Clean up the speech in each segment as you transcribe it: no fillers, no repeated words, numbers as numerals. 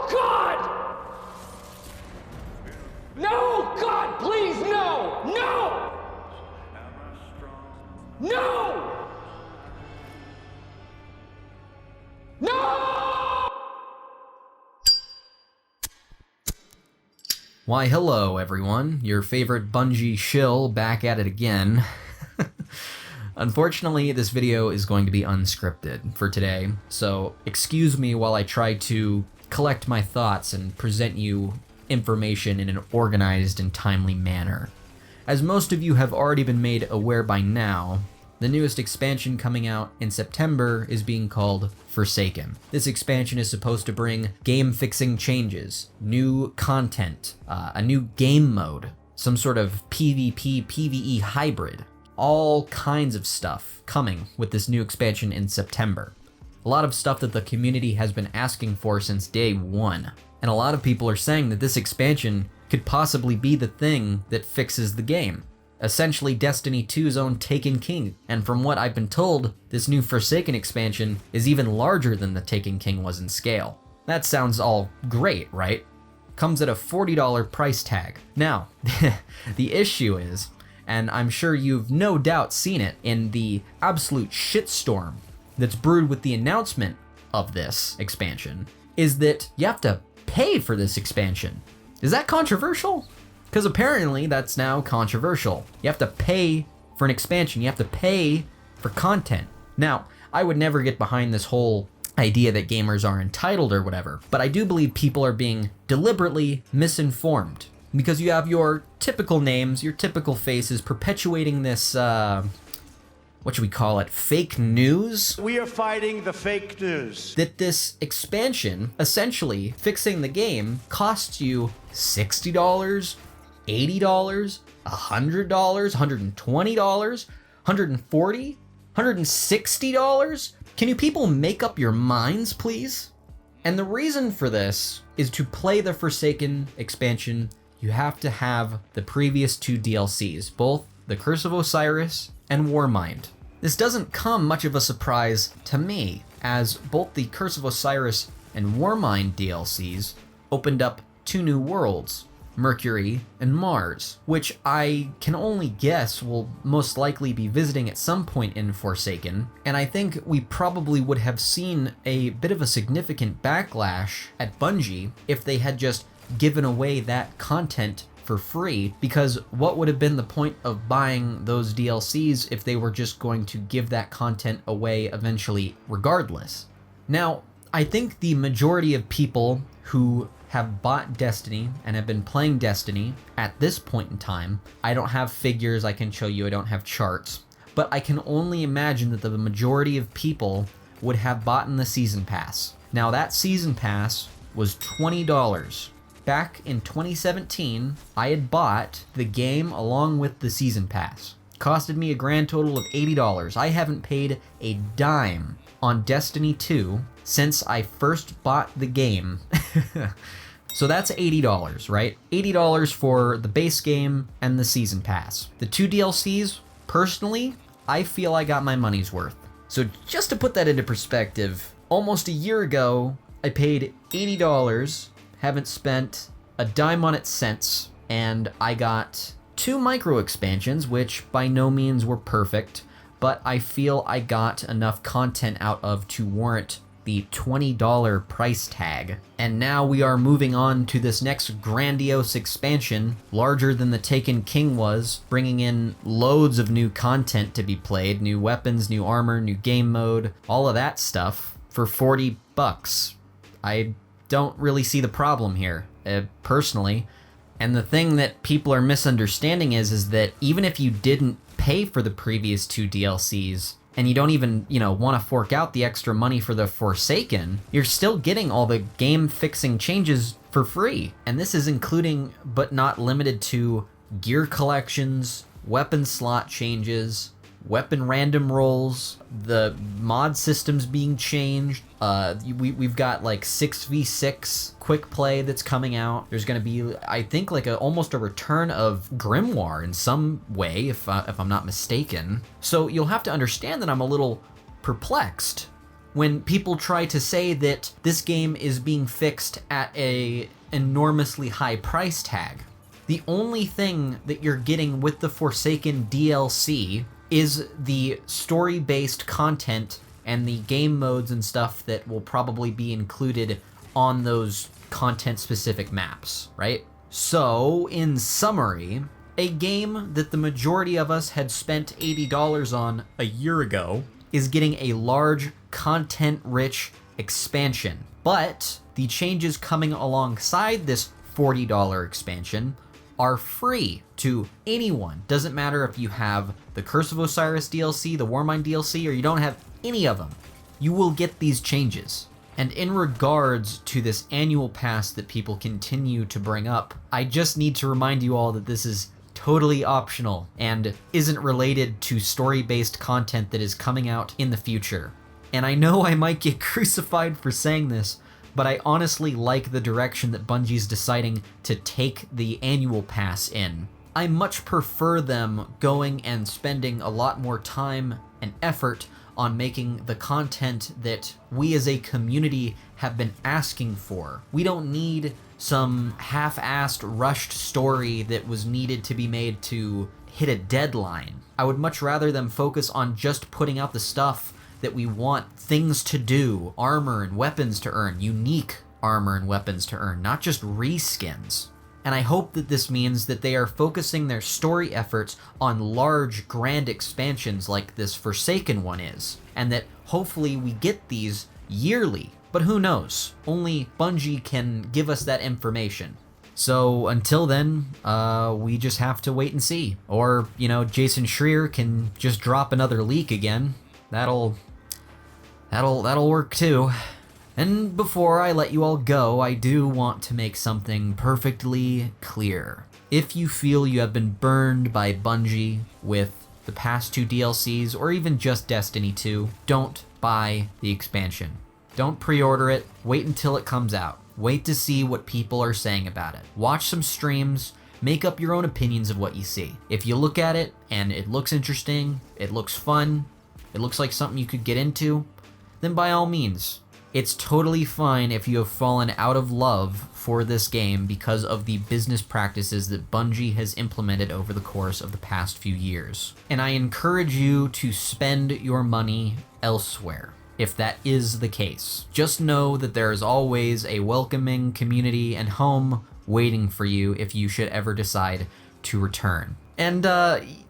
God! No, God, please, no! No! No! No! Why hello everyone, your favorite Bungie shill back at it again. Unfortunately, this video is going to be unscripted for today, so excuse me while I try to collect my thoughts and present you information in an organized and timely manner. As most of you have already been made aware by now, the newest expansion coming out in September is being called Foresaken. This expansion is supposed to bring game-fixing changes, new content, a new game mode, some sort of PvP-PvE hybrid, all kinds of stuff coming with this new expansion in September. A lot of stuff that the community has been asking for since day one, and a lot of people are saying that this expansion could possibly be the thing that fixes the game. Essentially Destiny 2's own Taken King, and from what I've been told, this new Foresaken expansion is even larger than the Taken King was in scale. That sounds all great, right? Comes at a $40 price tag. Now, the issue is, and I'm sure you've no doubt seen it in the absolute shitstorm that's brewed with the announcement of this expansion, is that you have to pay for this expansion. Is that controversial? Because apparently that's now controversial. You have to pay for an expansion. You have to pay for content. Now, I would never get behind this whole idea that gamers are entitled or whatever, but I do believe people are being deliberately misinformed because you have your typical names, your typical faces perpetuating this, what should we call it, fake news? We are fighting the fake news. That this expansion, essentially fixing the game, costs you $60, $80, $100, $120, $140, $160? Can you people make up your minds, please? And the reason for this is to play the Foresaken expansion, you have to have the previous two DLCs, both the Curse of Osiris and Warmind. This doesn't come much of a surprise to me, as both the Curse of Osiris and Warmind DLCs opened up two new worlds, Mercury and Mars, which I can only guess will most likely be visiting at some point in Foresaken, and I think we probably would have seen a bit of a significant backlash at Bungie if they had just given away that content for free, because what would have been the point of buying those DLCs if they were just going to give that content away eventually regardless? Now, I think the majority of people who have bought Destiny and have been playing Destiny at this point in time, I don't have figures I can show you, I don't have charts, but I can only imagine that the majority of people would have bought in the Season Pass. Now that Season Pass was $20. Back in 2017, I had bought the game along with the Season Pass. Costed me a grand total of $80. I haven't paid a dime on Destiny 2 since I first bought the game. So that's $80, right? $80 for the base game and the Season Pass. The two DLCs, personally, I feel I got my money's worth. So just to put that into perspective, almost a year ago, I paid $80, haven't spent a dime on it since, and I got two micro expansions, which by no means were perfect, but I feel I got enough content out of to warrant the $20 price tag. And now we are moving on to this next grandiose expansion, larger than the Taken King was, bringing in loads of new content to be played, new weapons, new armor, new game mode, all of that stuff for $40. I don't really see the problem here, personally. And the thing that people are misunderstanding is that even if you didn't pay for the previous two DLCs, and you don't even, want to fork out the extra money for the Foresaken, you're still getting all the game-fixing changes for free. And this is including, but not limited to, gear collections, weapon slot changes, weapon random rolls, the mod systems being changed. We've got like 6v6 quick play that's coming out. There's going to be, I think, like almost a return of Grimoire in some way, if I'm not mistaken. So you'll have to understand that I'm a little perplexed when people try to say that this game is being fixed at a enormously high price tag. The only thing that you're getting with the Foresaken DLC is the story-based content and the game modes and stuff that will probably be included on those content-specific maps, right? So, in summary, a game that the majority of us had spent $80 on a year ago is getting a large, content-rich expansion. But the changes coming alongside this $40 expansion are free to anyone. Doesn't matter if you have the Curse of Osiris DLC, the Warmind DLC, or you don't have any of them. You will get these changes. And in regards to this annual pass that people continue to bring up, I just need to remind you all that this is totally optional and isn't related to story-based content that is coming out in the future. And I know I might get crucified for saying this, but I honestly like the direction that Bungie's deciding to take the annual pass in. I much prefer them going and spending a lot more time and effort on making the content that we as a community have been asking for. We don't need some half-assed, rushed story that was needed to be made to hit a deadline. I would much rather them focus on just putting out the stuff that we want, things to do, armor and weapons to earn, unique armor and weapons to earn, not just reskins. And I hope that this means that they are focusing their story efforts on large, grand expansions like this Forsaken one is, and that hopefully we get these yearly. But who knows? Only Bungie can give us that information. So until then, we just have to wait and see. Or, Jason Schreier can just drop another leak again. That'll work too. And before I let you all go, I do want to make something perfectly clear. If you feel you have been burned by Bungie with the past 2 DLCs, or even just Destiny 2, don't buy the expansion. Don't pre-order it, wait until it comes out. Wait to see what people are saying about it. Watch some streams, make up your own opinions of what you see. If you look at it and it looks interesting, it looks fun, it looks like something you could get into, then by all means. It's totally fine if you have fallen out of love for this game because of the business practices that Bungie has implemented over the course of the past few years. And I encourage you to spend your money elsewhere, if that is the case. Just know that there is always a welcoming community and home waiting for you if you should ever decide to return. And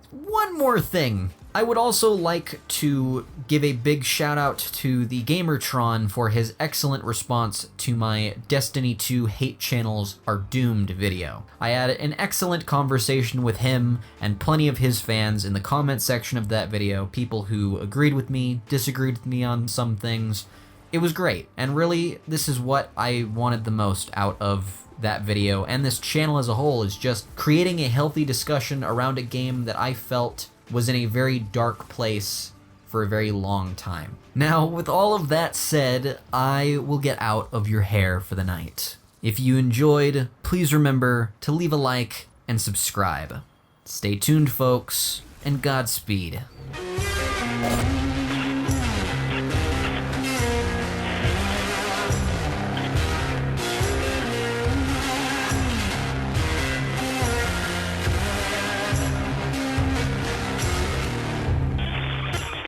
one more thing. I would also like to give a big shout out to TheGameTron for his excellent response to my Destiny 2 Hate Channels Are Doomed video. I had an excellent conversation with him and plenty of his fans in the comment section of that video, people who agreed with me, disagreed with me on some things. It was great, and really, this is what I wanted the most out of that video, and this channel as a whole, is just creating a healthy discussion around a game that I felt was in a very dark place for a very long time. Now, with all of that said, I will get out of your hair for the night. If you enjoyed, please remember to leave a like and subscribe. Stay tuned, folks, and Godspeed.